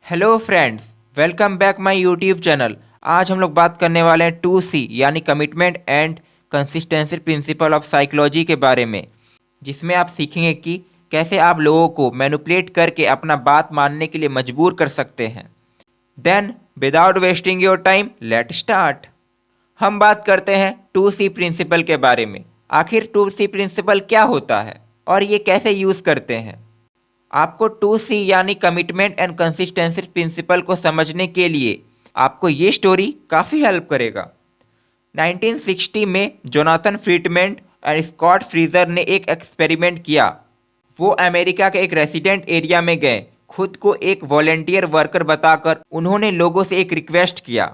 Hello friends, welcome back my YouTube channel. आज हम लोग बात करने वाले हैं 2C यानी commitment and consistency principle of psychology के बारे में, जिसमें आप सीखेंगे कि कैसे आप लोगों को मैनिपुलेट करके अपना बात मानने के लिए मजबूर कर सकते हैं। Then without wasting your time let start. हम बात करते हैं 2C प्रिंसिपल के बारे में। आखिर 2C प्रिंसिपल क्या होता है और ये कैसे यूज़ करते हैं। आपको 2C यानी कमिटमेंट एंड कंसिस्टेंसी प्रिंसिपल को समझने के लिए आपको ये स्टोरी काफ़ी हेल्प करेगा। 1960 में जोनाथन फ्रीडमैन और स्कॉट फ्रीजर ने एक एक्सपेरिमेंट किया। वो अमेरिका के एक रेसिडेंट एरिया में गए। खुद को एक वॉलेंटियर वर्कर बताकर उन्होंने लोगों से एक रिक्वेस्ट किया,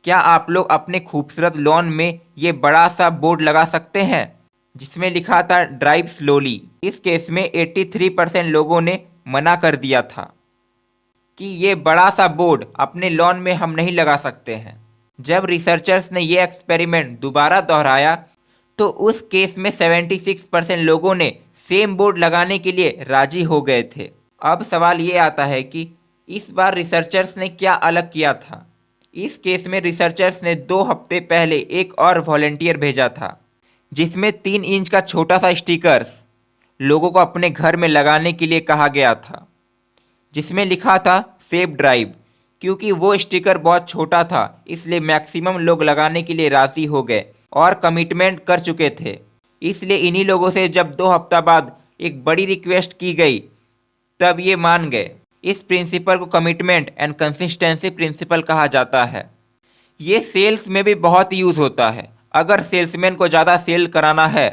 क्या आप लोग अपने खूबसूरत लॉन में ये बड़ा सा बोर्ड लगा सकते हैं जिसमें लिखा था ड्राइव स्लोली। इस केस में 83% लोगों ने मना कर दिया था कि ये बड़ा सा बोर्ड अपने लॉन में हम नहीं लगा सकते हैं। जब रिसर्चर्स ने ये एक्सपेरिमेंट दोबारा दोहराया तो उस केस में 76% लोगों ने सेम बोर्ड लगाने के लिए राजी हो गए थे। अब सवाल ये आता है कि इस बार रिसर्चर्स ने क्या अलग किया था। इस केस में रिसर्चर्स ने 2 हफ्ते पहले एक और वॉलंटियर भेजा था जिसमें 3 इंच का छोटा सा स्टिकर्स लोगों को अपने घर में लगाने के लिए कहा गया था, जिसमें लिखा था सेफ ड्राइव। क्योंकि वो स्टिकर बहुत छोटा था इसलिए मैक्सिमम लोग लगाने के लिए राजी हो गए और कमिटमेंट कर चुके थे। इसलिए इन्हीं लोगों से जब 2 हफ्ता बाद एक बड़ी रिक्वेस्ट की गई तब ये मान गए। इस प्रिंसिपल को कमिटमेंट एंड कंसिस्टेंसी प्रिंसिपल कहा जाता है। ये सेल्स में भी बहुत यूज़ होता है। अगर सेल्समैन को ज़्यादा सेल कराना है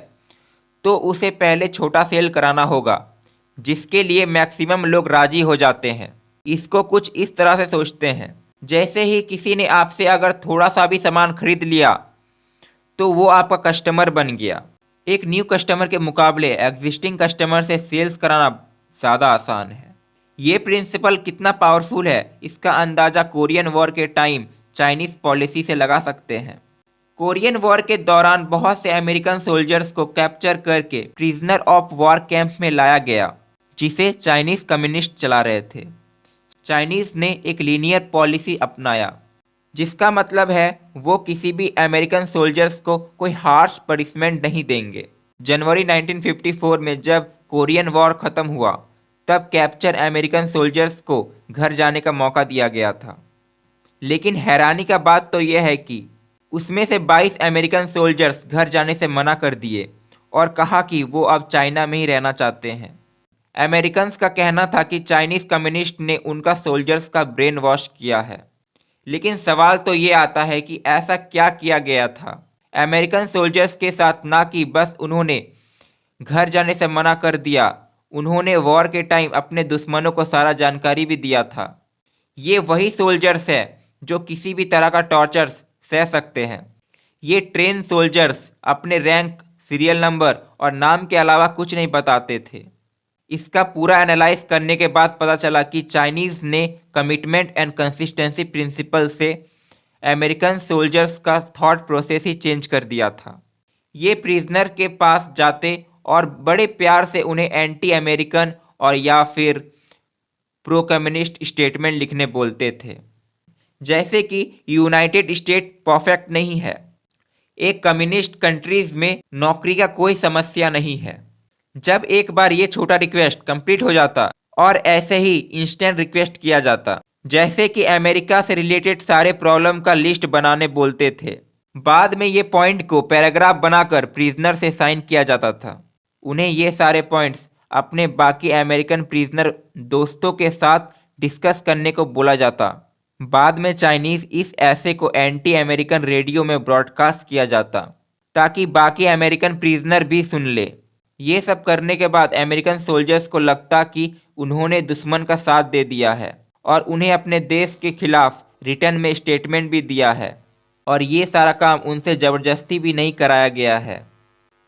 तो उसे पहले छोटा सेल कराना होगा जिसके लिए मैक्सिमम लोग राजी हो जाते हैं। इसको कुछ इस तरह से सोचते हैं, जैसे ही किसी ने आपसे अगर थोड़ा सा भी सामान खरीद लिया तो वो आपका कस्टमर बन गया। एक न्यू कस्टमर के मुकाबले एग्जिस्टिंग कस्टमर से सेल्स कराना ज़्यादा आसान है। ये प्रिंसिपल कितना पावरफुल है इसका अंदाज़ा कोरियन वॉर के टाइम चाइनीज़ पॉलिसी से लगा सकते हैं। कोरियन वॉर के दौरान बहुत से अमेरिकन सोल्जर्स को कैप्चर करके प्रिजनर ऑफ वॉर कैंप में लाया गया जिसे चाइनीज़ कम्युनिस्ट चला रहे थे। चाइनीज़ ने एक लीनियर पॉलिसी अपनाया जिसका मतलब है वो किसी भी अमेरिकन सोल्जर्स को कोई हार्श पनिशमेंट नहीं देंगे। जनवरी 1954 में जब कोरियन वॉर ख़त्म हुआ तब कैप्चर अमेरिकन सोल्जर्स को घर जाने का मौका दिया गया था। लेकिन हैरानी का बात तो यह है कि उसमें से 22 अमेरिकन सोल्जर्स घर जाने से मना कर दिए और कहा कि वो अब चाइना में ही रहना चाहते हैं। अमेरिकन्स का कहना था कि चाइनीज़ कम्युनिस्ट ने उनका सोल्जर्स का ब्रेन वॉश किया है। लेकिन सवाल तो ये आता है कि ऐसा क्या किया गया था अमेरिकन सोल्जर्स के साथ। ना कि बस उन्होंने घर जाने से मना कर दिया, उन्होंने वॉर के टाइम अपने दुश्मनों को सारा जानकारी भी दिया था। ये वही सोल्जर्स है जो किसी भी तरह का टॉर्चर सह सकते हैं। ये ट्रेन सोल्जर्स अपने रैंक, सीरियल नंबर और नाम के अलावा कुछ नहीं बताते थे। इसका पूरा एनालाइज करने के बाद पता चला कि चाइनीज़ ने कमिटमेंट एंड कंसिस्टेंसी प्रिंसिपल से अमेरिकन सोल्जर्स का थॉट प्रोसेस ही चेंज कर दिया था। ये प्रिजनर के पास जाते और बड़े प्यार से उन्हें एंटी अमेरिकन और या फिर प्रो कम्युनिस्ट स्टेटमेंट लिखने बोलते थे, जैसे कि यूनाइटेड स्टेट परफेक्ट नहीं है, एक कम्युनिस्ट कंट्रीज में नौकरी का कोई समस्या नहीं है। जब एक बार ये छोटा रिक्वेस्ट कंप्लीट हो जाता और ऐसे ही इंस्टेंट रिक्वेस्ट किया जाता, जैसे कि अमेरिका से रिलेटेड सारे प्रॉब्लम का लिस्ट बनाने बोलते थे। बाद में ये पॉइंट को पैराग्राफ बनाकर प्रिजनर से साइन किया जाता था। उन्हें ये सारे पॉइंट्स अपने बाकी अमेरिकन प्रिजनर दोस्तों के साथ डिस्कस करने को बोला जाता। बाद में चाइनीज़ इस ऐसे को एंटी अमेरिकन रेडियो में ब्रॉडकास्ट किया जाता ताकि बाकी अमेरिकन प्रिजनर भी सुन ले। ये सब करने के बाद अमेरिकन सोल्जर्स को लगता कि उन्होंने दुश्मन का साथ दे दिया है और उन्हें अपने देश के खिलाफ रिटर्न में स्टेटमेंट भी दिया है, और ये सारा काम उनसे ज़बरदस्ती भी नहीं कराया गया है।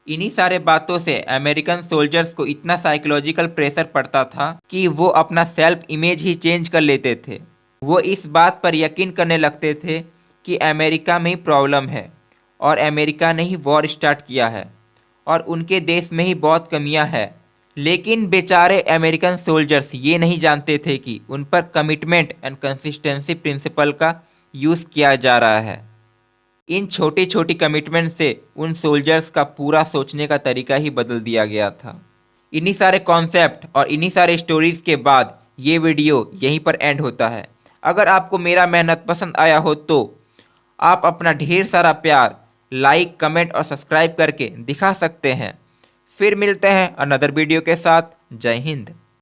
इन्हीं सारे बातों से अमेरिकन सोल्जर्स को इतना साइकोलॉजिकल प्रेशर पड़ता था कि वो अपना सेल्फ इमेज ही चेंज कर लेते थे। वो इस बात पर यकीन करने लगते थे कि अमेरिका में ही प्रॉब्लम है और अमेरिका ने ही वॉर स्टार्ट किया है और उनके देश में ही बहुत कमियां हैं। लेकिन बेचारे अमेरिकन सोल्जर्स ये नहीं जानते थे कि उन पर कमिटमेंट एंड कंसिस्टेंसी प्रिंसिपल का यूज़ किया जा रहा है। इन छोटी छोटी कमिटमेंट से उन सोल्जर्स का पूरा सोचने का तरीका ही बदल दिया गया था। इन्हीं सारे कॉन्सेप्ट और इन्हीं सारे स्टोरीज के बाद ये वीडियो यहीं पर एंड होता है। अगर आपको मेरा मेहनत पसंद आया हो तो आप अपना ढेर सारा प्यार लाइक, कमेंट और सब्सक्राइब करके दिखा सकते हैं। फिर मिलते हैं अनदर वीडियो के साथ। जय हिंद।